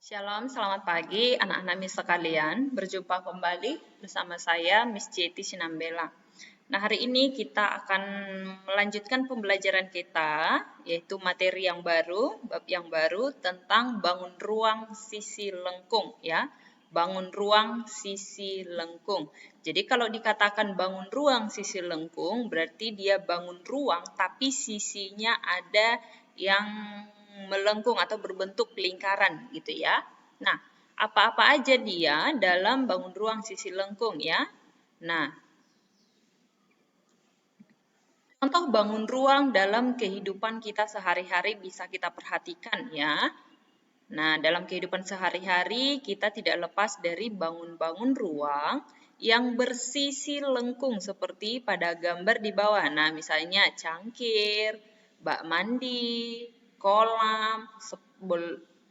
Shalom, selamat pagi anak-anak Miss sekalian. Berjumpa kembali bersama saya Miss Jeti Sinambela. Nah, hari ini kita akan melanjutkan pembelajaran kita, yaitu materi yang baru, bab yang baru tentang bangun ruang sisi lengkung ya. Bangun ruang sisi lengkung. Jadi kalau dikatakan bangun ruang sisi lengkung, berarti dia bangun ruang tapi sisinya ada yang melengkung atau berbentuk lingkaran gitu ya. Nah, apa-apa aja dia dalam bangun ruang sisi lengkung ya. Nah, contoh bangun ruang dalam kehidupan kita sehari-hari bisa kita perhatikan ya. Nah, dalam kehidupan sehari-hari kita tidak lepas dari bangun-bangun ruang yang bersisi lengkung seperti pada gambar di bawah. Nah, misalnya cangkir, bak mandi, kolam,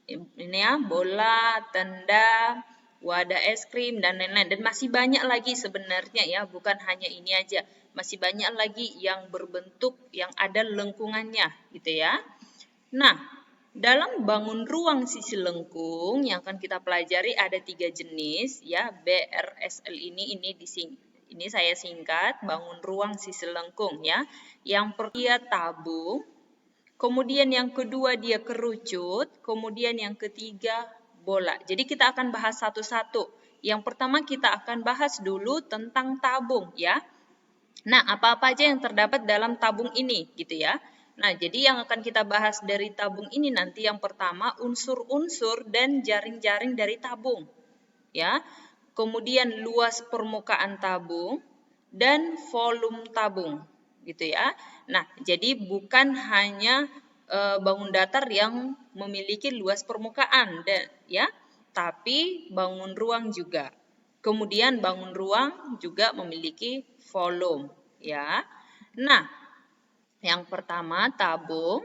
ini ya, bola, tenda, wadah es krim, dan lain-lain. Dan masih banyak lagi sebenarnya ya, bukan hanya ini aja. Masih banyak lagi yang berbentuk, yang ada lengkungannya gitu ya. Nah, dalam bangun ruang sisi lengkung yang akan kita pelajari ada 3 jenis ya, BRSL ini saya singkat, bangun ruang sisi lengkung ya. Yang pertama dia tabung, kemudian yang kedua dia kerucut, kemudian yang ketiga bola. Jadi kita akan bahas satu-satu. Yang pertama kita akan bahas dulu tentang tabung ya. Nah, apa-apa aja yang terdapat dalam tabung ini gitu ya. Nah, jadi yang akan kita bahas dari tabung ini nanti yang pertama unsur-unsur dan jaring-jaring dari tabung ya. Kemudian luas permukaan tabung dan volume tabung gitu ya. Nah, jadi bukan hanya bangun datar yang memiliki luas permukaan ya, tapi bangun ruang juga. Kemudian bangun ruang juga memiliki volume ya. Nah, yang pertama tabung.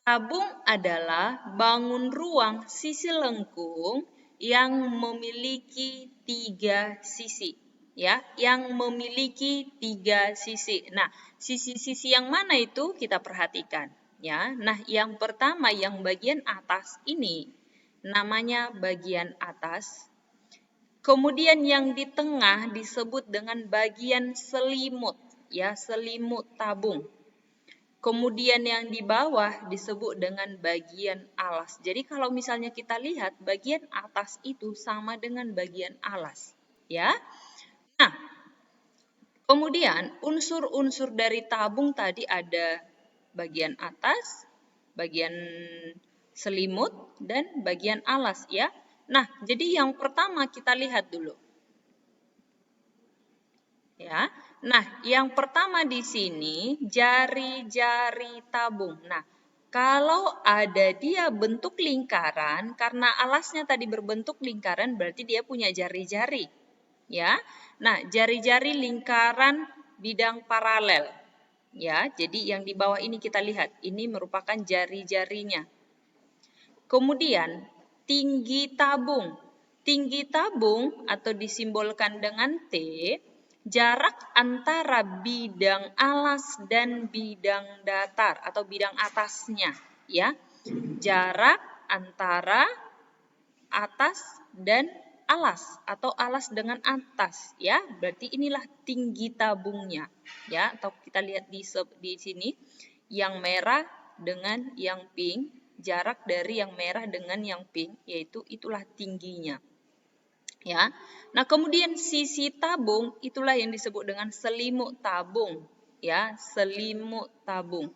Tabung adalah bangun ruang sisi lengkung yang memiliki 3 sisi ya, yang memiliki 3 sisi. Nah, sisi-sisi yang mana itu kita perhatikan ya. Nah, yang pertama yang bagian atas ini namanya bagian atas. Kemudian yang di tengah disebut dengan bagian selimut ya, selimut tabung. Kemudian yang di bawah disebut dengan bagian alas. Jadi kalau misalnya kita lihat bagian atas itu sama dengan bagian alas, ya. Nah, kemudian unsur-unsur dari tabung tadi ada bagian atas, bagian selimut dan bagian alas ya. Nah, jadi yang pertama kita lihat dulu. Ya. Nah, yang pertama di sini jari-jari tabung. Nah, kalau ada dia bentuk lingkaran, karena alasnya tadi berbentuk lingkaran, berarti dia punya jari-jari. Ya. Nah, jari-jari lingkaran bidang paralel. Ya, jadi yang di bawah ini kita lihat, ini merupakan jari-jarinya. Kemudian, tinggi tabung. Tinggi tabung atau disimbolkan dengan T, jarak antara bidang alas dan bidang datar atau bidang atasnya, ya. Jarak antara atas dan alas atau alas dengan atas, ya. Berarti inilah tinggi tabungnya, ya. Atau kita lihat di sini yang merah dengan yang pink, jarak dari yang merah dengan yang pink, yaitu itulah tingginya. Ya. Nah, kemudian sisi tabung itulah yang disebut dengan selimut tabung, ya, selimut tabung.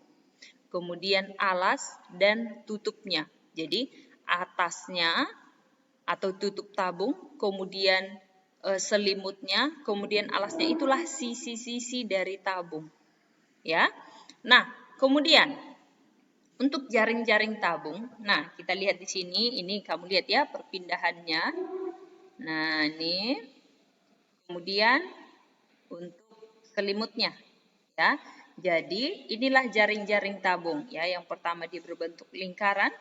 Kemudian alas dan tutupnya. Jadi, atasnya atau tutup tabung, kemudian selimutnya, kemudian alasnya itulah sisi-sisi dari tabung. Ya. Nah, kemudian untuk jaring-jaring tabung, nah kita lihat di sini, ini kamu lihat ya perpindahannya. Nah, ini kemudian untuk selimutnya ya. Jadi, inilah jaring-jaring tabung ya. Yang pertama dia berbentuk lingkaran,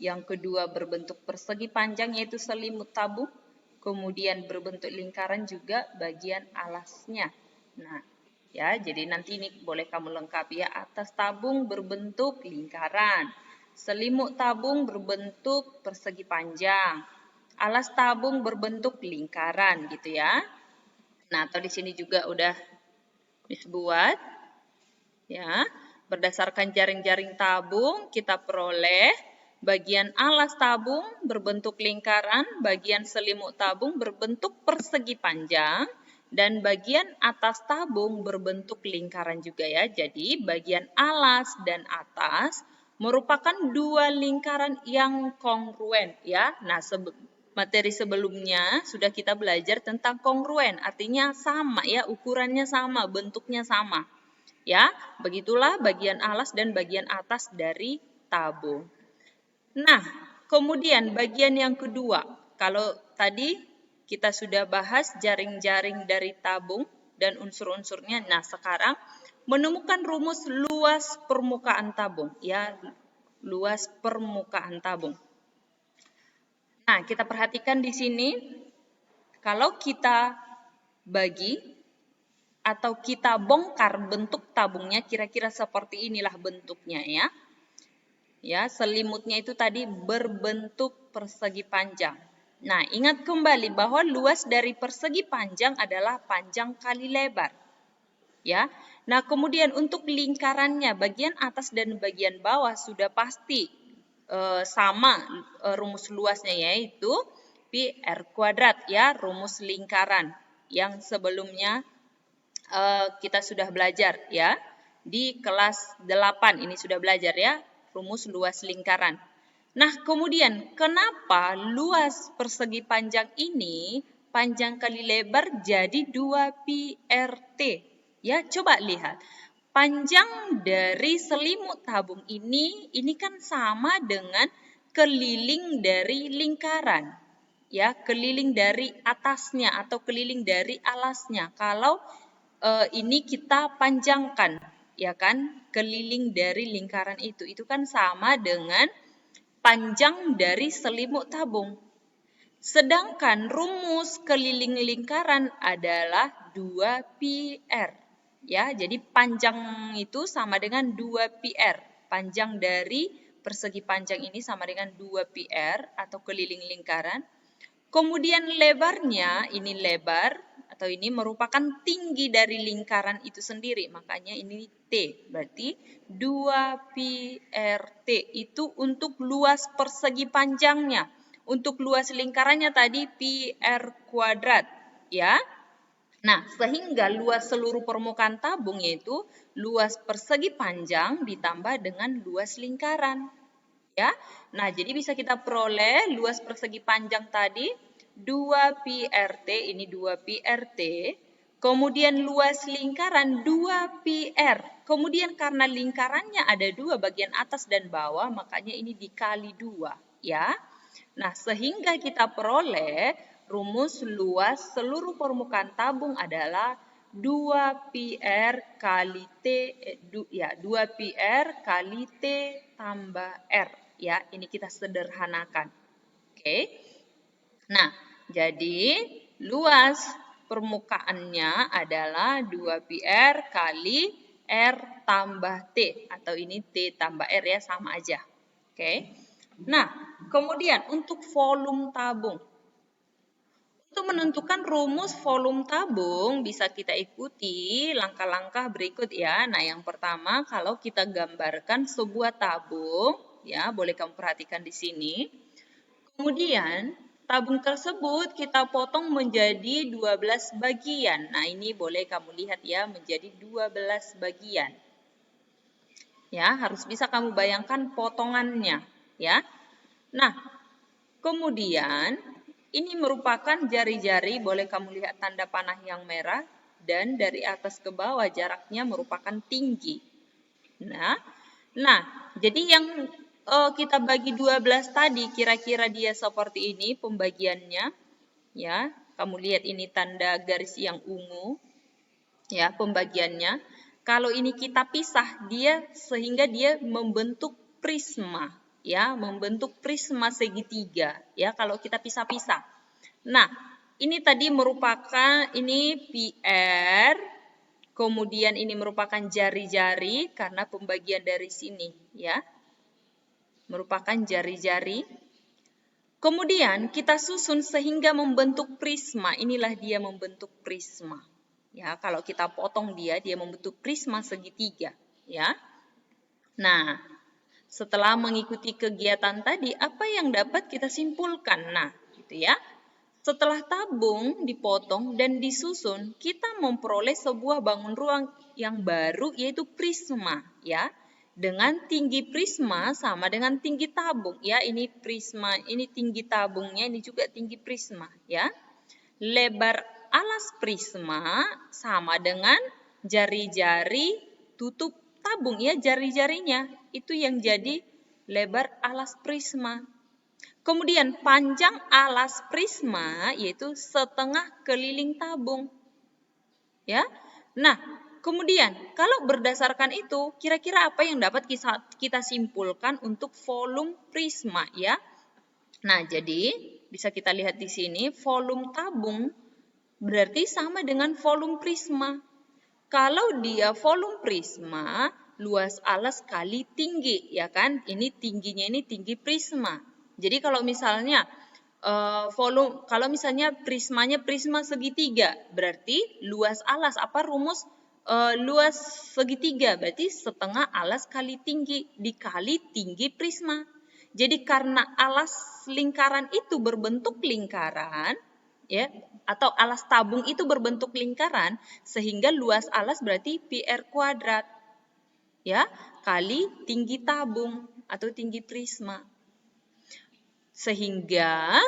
yang kedua berbentuk persegi panjang yaitu selimut tabung, kemudian berbentuk lingkaran juga bagian alasnya. Nah, ya, jadi nanti ini boleh kamu lengkapi ya. Atas tabung berbentuk lingkaran, selimut tabung berbentuk persegi panjang, alas tabung berbentuk lingkaran gitu ya. Nah, atau di sini juga udah dibuat ya. Berdasarkan jaring-jaring tabung kita peroleh bagian alas tabung berbentuk lingkaran, bagian selimut tabung berbentuk persegi panjang, dan bagian atas tabung berbentuk lingkaran juga ya. Jadi bagian alas dan atas merupakan dua lingkaran yang kongruen ya. Nah, materi sebelumnya sudah kita belajar tentang kongruen, artinya sama ya, ukurannya sama, bentuknya sama. Ya, begitulah bagian alas dan bagian atas dari tabung. Nah, kemudian bagian yang kedua, kalau tadi kita sudah bahas jaring-jaring dari tabung dan unsur-unsurnya. Nah, sekarang menemukan rumus luas permukaan tabung, ya, luas permukaan tabung. Nah, kita perhatikan di sini, kalau kita bagi atau kita bongkar bentuk tabungnya, kira-kira seperti inilah bentuknya ya. Ya, selimutnya itu tadi berbentuk persegi panjang. Nah, ingat kembali bahwa luas dari persegi panjang adalah panjang kali lebar. Ya. Nah, kemudian untuk lingkarannya, bagian atas dan bagian bawah sudah pasti sama rumus luasnya, yaitu pi r kuadrat ya, rumus lingkaran yang sebelumnya kita sudah belajar ya, di kelas 8 ini sudah belajar ya, rumus luas lingkaran. Nah, kemudian kenapa luas persegi panjang ini panjang kali lebar jadi 2pi RT? Ya, coba lihat. Panjang dari selimut tabung ini kan sama dengan keliling dari lingkaran. Ya, keliling dari atasnya atau keliling dari alasnya. Kalau ini kita panjangkan, ya kan, keliling dari lingkaran itu kan sama dengan panjang dari selimut tabung. Sedangkan rumus keliling lingkaran adalah 2pi r. Ya, jadi panjang itu sama dengan 2pi r. Panjang dari persegi panjang ini sama dengan 2pi r atau keliling lingkaran. Kemudian lebarnya, ini lebar atau ini merupakan tinggi dari lingkaran itu sendiri. Makanya ini T, berarti 2pi RT itu untuk luas persegi panjangnya. Untuk luas lingkarannya tadi pi R kuadrat, ya. Nah, sehingga luas seluruh permukaan tabung yaitu luas persegi panjang ditambah dengan luas lingkaran. Ya. Nah, jadi bisa kita peroleh luas persegi panjang tadi 2pi RT, ini 2pi RT. Kemudian luas lingkaran 2pi R. Kemudian karena lingkarannya ada dua, bagian atas dan bawah, makanya ini dikali 2, ya. Nah, sehingga kita peroleh rumus luas seluruh permukaan tabung adalah 2pi R kali T, 2pi R kali T tambah R. Ya, ini kita sederhanakan. Oke. Nah, jadi luas permukaannya adalah 2pi R kali R tambah T. Atau ini T tambah R ya, sama aja. Oke. Nah, kemudian untuk volume tabung. Untuk menentukan rumus volume tabung bisa kita ikuti langkah-langkah berikut ya. Nah, yang pertama kalau kita gambarkan sebuah tabung, ya, boleh kamu perhatikan di sini. Kemudian tabung tersebut kita potong menjadi 12 bagian. Nah, ini boleh kamu lihat ya, menjadi 12 bagian. Ya, harus bisa kamu bayangkan potongannya, ya. Nah, kemudian ini merupakan jari-jari, boleh kamu lihat tanda panah yang merah, dan dari atas ke bawah jaraknya merupakan tinggi. Nah, jadi yang kita bagi 12 tadi, kira-kira dia seperti ini pembagiannya. Ya, kamu lihat ini tanda garis yang ungu. Ya, pembagiannya. Kalau ini kita pisah, sehingga dia membentuk prisma. Ya, membentuk prisma segitiga ya kalau kita pisah-pisah. Nah, ini tadi merupakan ini PR, kemudian ini merupakan jari-jari karena pembagian dari sini ya. merupakan jari-jari. Kemudian kita susun sehingga membentuk prisma. Inilah dia membentuk prisma. Ya, kalau kita potong dia membentuk prisma segitiga. Ya. Nah, setelah mengikuti kegiatan tadi, apa yang dapat kita simpulkan? Nah, gitu ya. Setelah tabung dipotong dan disusun, kita memperoleh sebuah bangun ruang yang baru, yaitu prisma, ya. Dengan tinggi prisma sama dengan tinggi tabung, ya. Ini prisma, ini tinggi tabungnya, ini juga tinggi prisma, ya. Lebar alas prisma sama dengan jari-jari tutup tabung, ya, jari-jarinya. Itu yang jadi lebar alas prisma. Kemudian panjang alas prisma yaitu setengah keliling tabung. Ya. Nah, kemudian kalau berdasarkan itu, kira-kira apa yang dapat kita simpulkan untuk volume prisma, ya? Nah, jadi bisa kita lihat di sini volume tabung berarti sama dengan volume prisma. Kalau dia volume prisma, luas alas kali tinggi, ya kan? Ini tingginya ini tinggi prisma. Jadi kalau misalnya kalau misalnya prismanya prisma segitiga, berarti luas alas apa rumus luas segitiga berarti setengah alas kali tinggi dikali tinggi prisma. Jadi karena alas lingkaran itu berbentuk lingkaran, ya, atau alas tabung itu berbentuk lingkaran, sehingga luas alas berarti PR kuadrat, ya, kali tinggi tabung atau tinggi prisma. Sehingga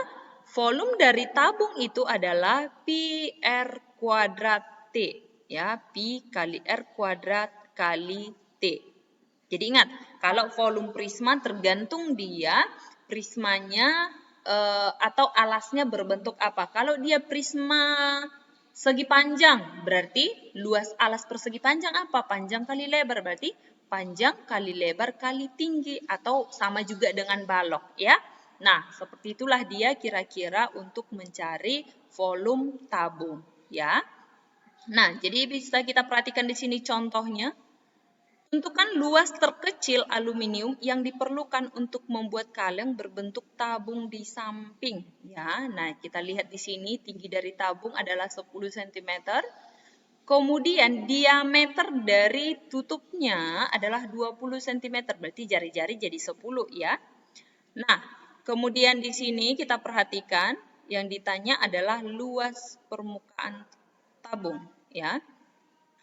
volume dari tabung itu adalah pi R kuadrat T. Ya, pi kali R kuadrat kali T. Jadi ingat, kalau volume prisma tergantung dia prismanya atau alasnya berbentuk apa. Kalau dia prisma segi panjang, berarti luas alas persegi panjang apa? Panjang kali lebar, berarti panjang kali lebar kali tinggi, atau sama juga dengan balok, ya. Nah, seperti itulah dia kira-kira untuk mencari volume tabung, ya. Nah, jadi bisa kita perhatikan di sini contohnya. Tentukan luas terkecil aluminium yang diperlukan untuk membuat kaleng berbentuk tabung di samping, ya. Nah, kita lihat di sini tinggi dari tabung adalah 10 cm. Kemudian diameter dari tutupnya adalah 20 cm, berarti jari-jari jadi 10, ya. Nah, kemudian di sini kita perhatikan yang ditanya adalah luas permukaan tabung, ya.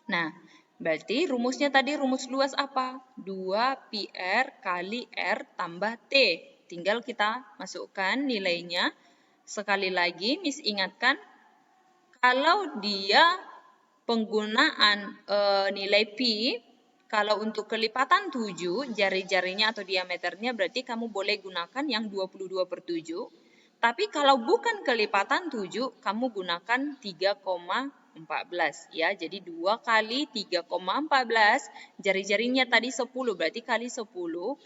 Nah, berarti rumusnya tadi rumus luas apa? 2 pi R kali R tambah T. Tinggal kita masukkan nilainya. Sekali lagi, Miss ingatkan, kalau dia penggunaan nilai pi, kalau untuk kelipatan 7, jari-jarinya atau diameternya berarti kamu boleh gunakan yang 22/7. Tapi kalau bukan kelipatan 7, kamu gunakan 3,14. Ya, jadi 2 kali 3,14, jari-jarinya tadi 10, berarti kali 10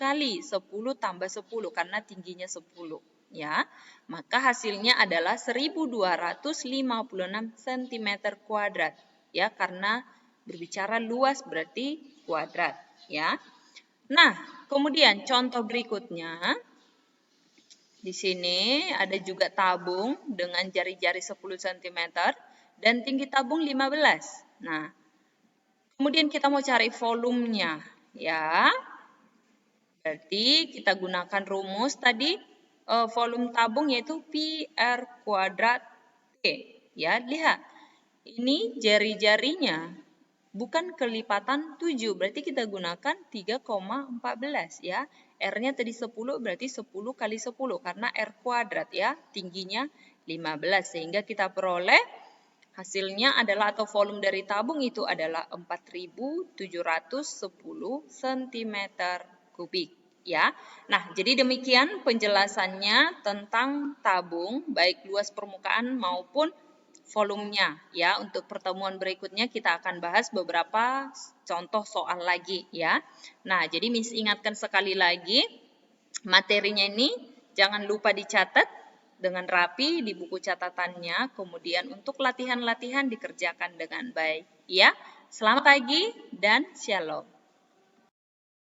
tambah 10, karena tingginya 10. Ya, maka hasilnya adalah 1256 cm kuadrat. Ya, karena berbicara luas berarti kuadrat, ya. Nah, kemudian contoh berikutnya, di sini ada juga tabung dengan jari-jari 10 cm dan tinggi tabung 15. Nah, kemudian kita mau cari volumenya, ya. Berarti kita gunakan rumus tadi volume tabung yaitu pi R kuadrat T. Ya, lihat. Ini jari-jarinya bukan kelipatan 7, berarti kita gunakan 3,14, ya. R-nya tadi 10, berarti 10 kali 10, karena R kuadrat, ya. Tingginya 15, sehingga kita peroleh hasilnya adalah, atau volume dari tabung itu adalah 4.710 cm kubik. Ya, nah jadi demikian penjelasannya tentang tabung, baik luas permukaan maupun volumenya, ya. Untuk pertemuan berikutnya kita akan bahas beberapa contoh soal lagi, ya. Nah, jadi Miss ingatkan sekali lagi, materinya ini jangan lupa dicatat dengan rapi di buku catatannya, kemudian untuk latihan-latihan dikerjakan dengan baik, ya. Selamat pagi dan shalom.